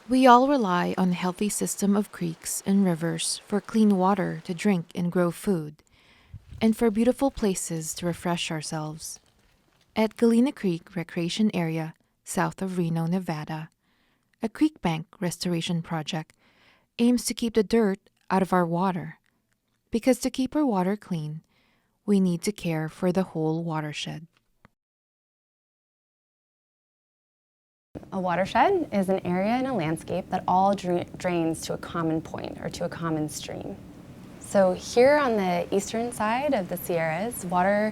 We all rely on a healthy system of creeks and rivers for clean water to drink and grow food, and for beautiful places to refresh ourselves. At Galena Creek Recreation Area, south of Reno, Nevada, a creek bank restoration project aims to keep the dirt out of our water, because to keep our water clean, we need to care for the whole watershed. A watershed is an area in a landscape that all drains to a common point or to a common stream. So here on the eastern side of the Sierras, water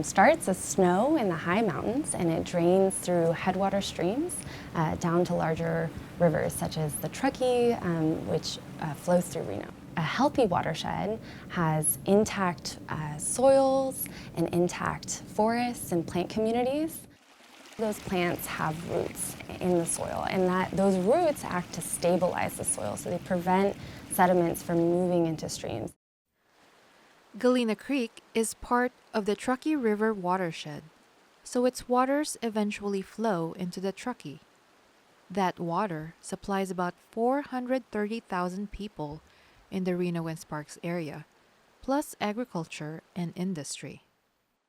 starts as snow in the high mountains, and it drains through headwater streams down to larger rivers such as the Truckee, which flows through Reno. A healthy watershed has intact soils and intact forests and plant communities. Those plants have roots in the soil, and those roots act to stabilize the soil, so they prevent sediments from moving into streams. Galena Creek is part of the Truckee River watershed, so its waters eventually flow into the Truckee. That water supplies about 430,000 people in the Reno-Sparks area, plus agriculture and industry.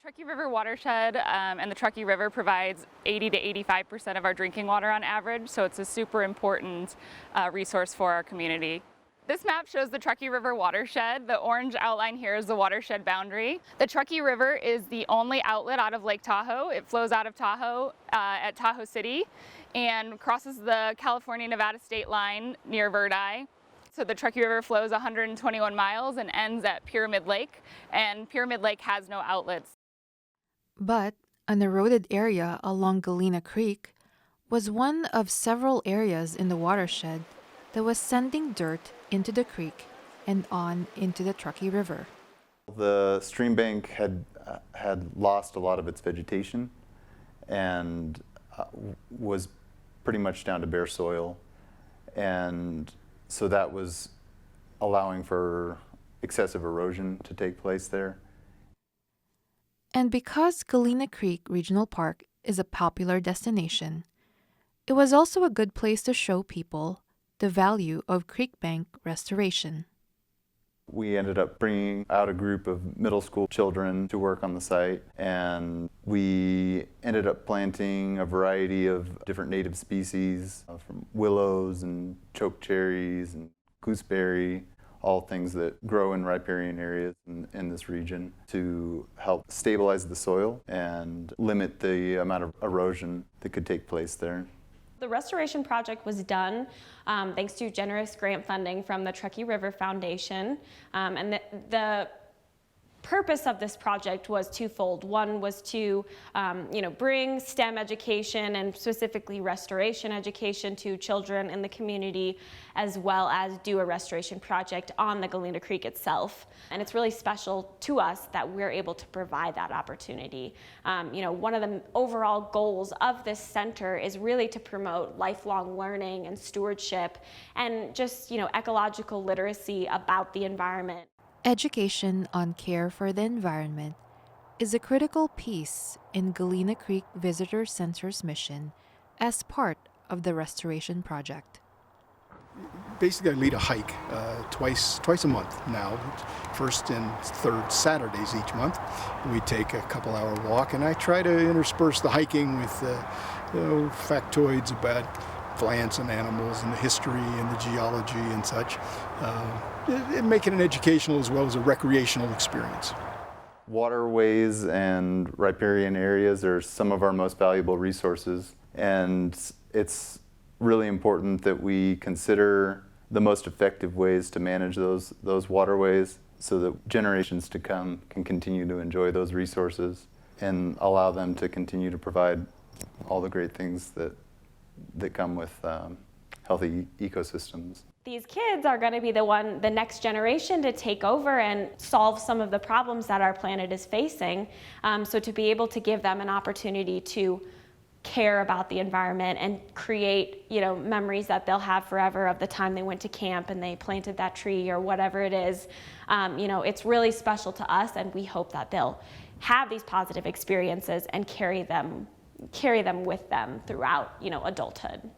Truckee River watershed and the Truckee River provides 80 to 85% of our drinking water on average, so it's a super important resource for our community. This map shows the Truckee River watershed. The orange outline here is the watershed boundary. The Truckee River is the only outlet out of Lake Tahoe. It flows out of Tahoe at Tahoe City and crosses the California-Nevada state line near Verdi. So the Truckee River flows 121 miles and ends at Pyramid Lake, and Pyramid Lake has no outlets. But an eroded area along Galena Creek was one of several areas in the watershed that was sending dirt into the creek and on into the Truckee River. The stream bank had lost a lot of its vegetation and was pretty much down to bare soil, and so that was allowing for excessive erosion to take place there. And because Galena Creek Regional Park is a popular destination, it was also a good place to show people the value of creek bank restoration. We ended up bringing out a group of middle school children to work on the site, and we ended up planting a variety of different native species, from willows and chokecherries and gooseberry, all things that grow in riparian areas in this region, to help stabilize the soil and limit the amount of erosion that could take place there. The restoration project was done thanks to generous grant funding from the Truckee River Foundation, and the purpose of this project was twofold. One was to bring STEM education and specifically restoration education to children in the community, as well as do a restoration project on the Galena Creek itself. And it's really special to us that we're able to provide that opportunity. One of the overall goals of this center is really to promote lifelong learning and stewardship and just ecological literacy about the environment. Education on care for the environment is a critical piece in Galena Creek Visitors Center's mission as part of the restoration project. Basically, I lead a hike twice a month now, first and third Saturdays each month. We take a couple-hour walk, and I try to intersperse the hiking with factoids about plants and animals and the history and the geology and such. Make it an educational as well as a recreational experience. Waterways and riparian areas are some of our most valuable resources, and it's really important that we consider the most effective ways to manage those waterways so that generations to come can continue to enjoy those resources and allow them to continue to provide all the great things that come with healthy ecosystems. These kids are going to be the next generation to take over and solve some of the problems that our planet is facing. So to be able to give them an opportunity to care about the environment and create, memories that they'll have forever of the time they went to camp and they planted that tree or whatever it is, it's really special to us, and we hope that they'll have these positive experiences and carry them with them throughout, adulthood.